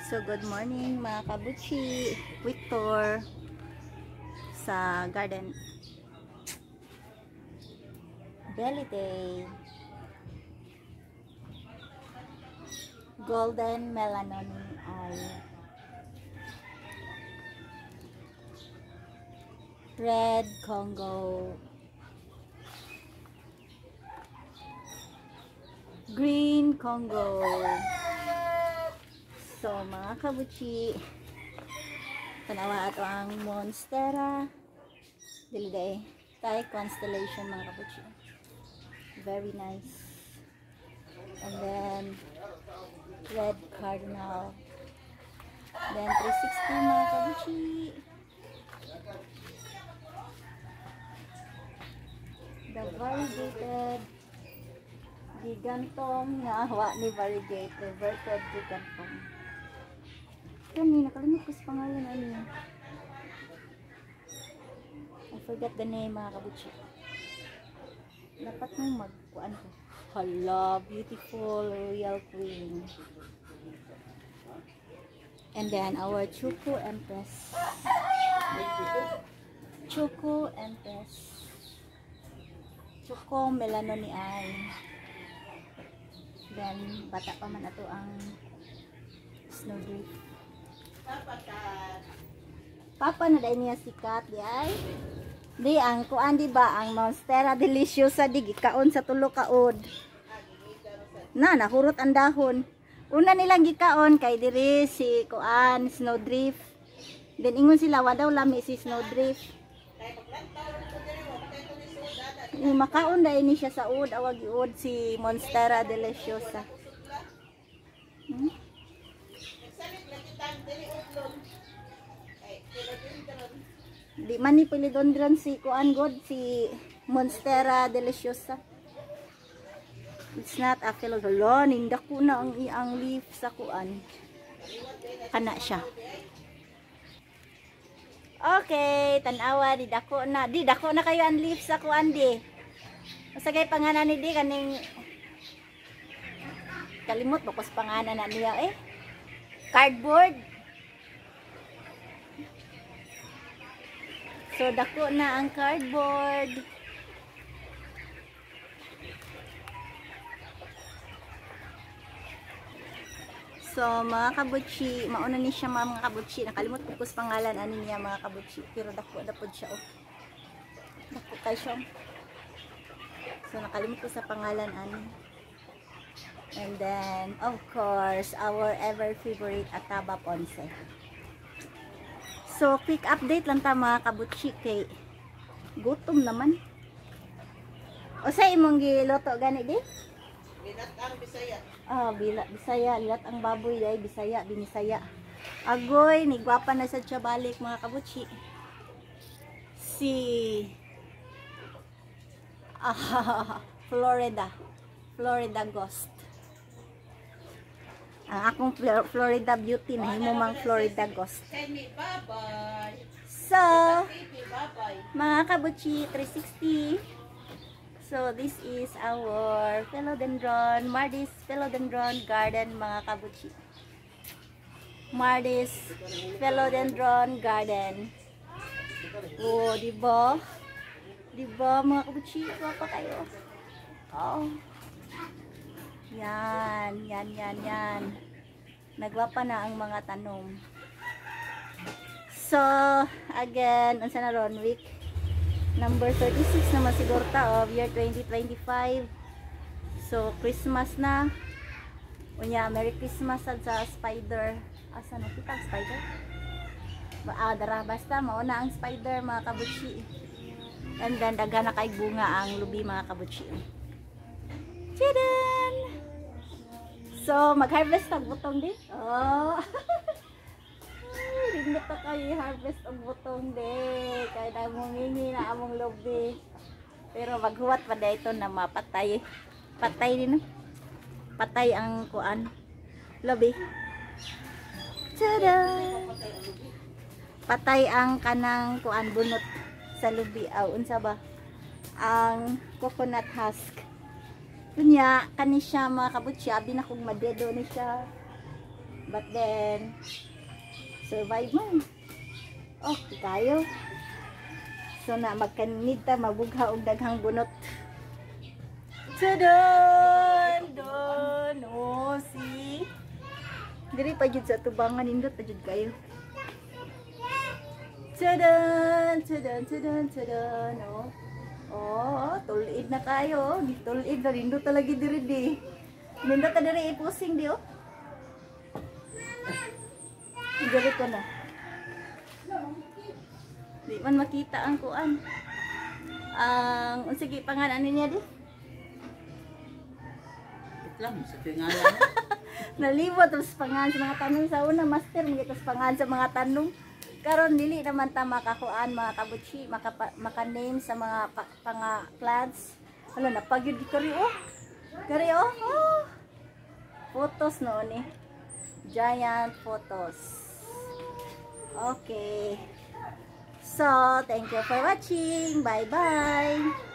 So good morning mga kabuchi, quick tour sa garden. Belite, golden melanon eye, red Congo, green Congo. So mga kabuchi, tanawa ato ang Monstera Diliday Thai constellation mga kabuchi. Very nice. And then red cardinal. Then 360 mga kabuchi. The variegated gigantong nahawa ni variegated reverted gigantong. Kani nakalimot ko sa pangalan ano. I forgot the name mga kabuchi. Dapat mo magkuan ko. Hala, beautiful royal queen. And then our Choco Empress. Choco Empress. Choco melanon ni ay. Then bata pa man ato ang snowdrift. Papa na dahil niya sikat di ay. Di ang kuan di ba ang Monstera Deliciosa di gikaon sa tulo kaod. Nahurot ang dahon. Una nilang gikaon kay diri si kuan snowdrift. Then ingon sila wa daw lami si snowdrift. Makaon dai ni siya sa ud awag iud si Monstera Deliciosa. Di man ni pilidondran si kuan god si Monstera Deliciosa. It's not a philodendron, nindak ko na ang leaf sa kuan. Kana siya. Okay, tanawa di dako na kayo ang leaf sa kuan di. Usagay panganan ni di kaning kalimot bakos panganan na niya cardboard. So dako na ang cardboard. So mga kabuchi, mauna ni siya mga kabuchi. Nakalimot ko sa pangalan ani niya mga kabuchi. Pero dako na pod siya Dako kay siya. So nakalimot ko sa pangalan ani. And then of course our ever favorite Ataba Ponce. So quick update lang ta mga kabuchi kay gutom naman. O sa imong giluto gani di? Lilat ang Bisaya. Bisaya, lilat ang baboy day Bisaya, binisaya. Agoy, nigwapa na sa siya balik mga kabuchi. Si Florida Ghost. Ang akong Florida Beauty na himumang Florida Ghost. So, mga kabuchi 360. So, this is our philodendron, Mardis philodendron garden mga kabuchi. Mardis philodendron garden. Oh, diba? Diba mga kabuchi? Guwapa kayo. Oh. Yan. Nagwapa na ang mga tanom. So, again, unsa na ron week number 36 naman siguro ta of year 2025. So, Christmas na. Unya, Merry Christmas sa spider. Asa na kita spider? Dara basta mauna ang spider mga kabuchi. And then daghan na kay bunga ang lubi mga kabuchi. Tidan! So, mag-harvest ang butong di. Oh. Hindi ta kayo harvest ang butong di. Kaya na mungingi na among lubi. Pero maghuwat pa da ito na mapatay. Patay din. Patay ang kuan. Lubi. Tada! Patay ang kanang kuan bunot sa lubi. Unsa ba? Ang coconut husk. Kunya, kani siya mga kabutsi, abi na kong madedo ni siya. But then, survive man. Oh, kayo. So na magkanid ta mabugha og daghang bunot. Tadaan! Don! Oh, see? Diri pa jud sa tubangan nindot pa jud kayo. Tadaan! Tadaan! Tadaan! Tadaan! Oh. Oh, tulid na kayo. Tulid na nindot talaga diri di. Nindot ta diri ipusing di oh. Diri ko na. Di man makita ang kuan. Ang sige pangalan niya di. Lang sa tingalan. Nalibot tapos pangan sa mga tanong sa una master mga tapos pangan sa mga tanong karon dili naman ta makakuan mga kabutsi maka-name sa mga plants hala napagyud kari oh oh photos noon eh giant photos. Okay, so thank you for watching, bye bye.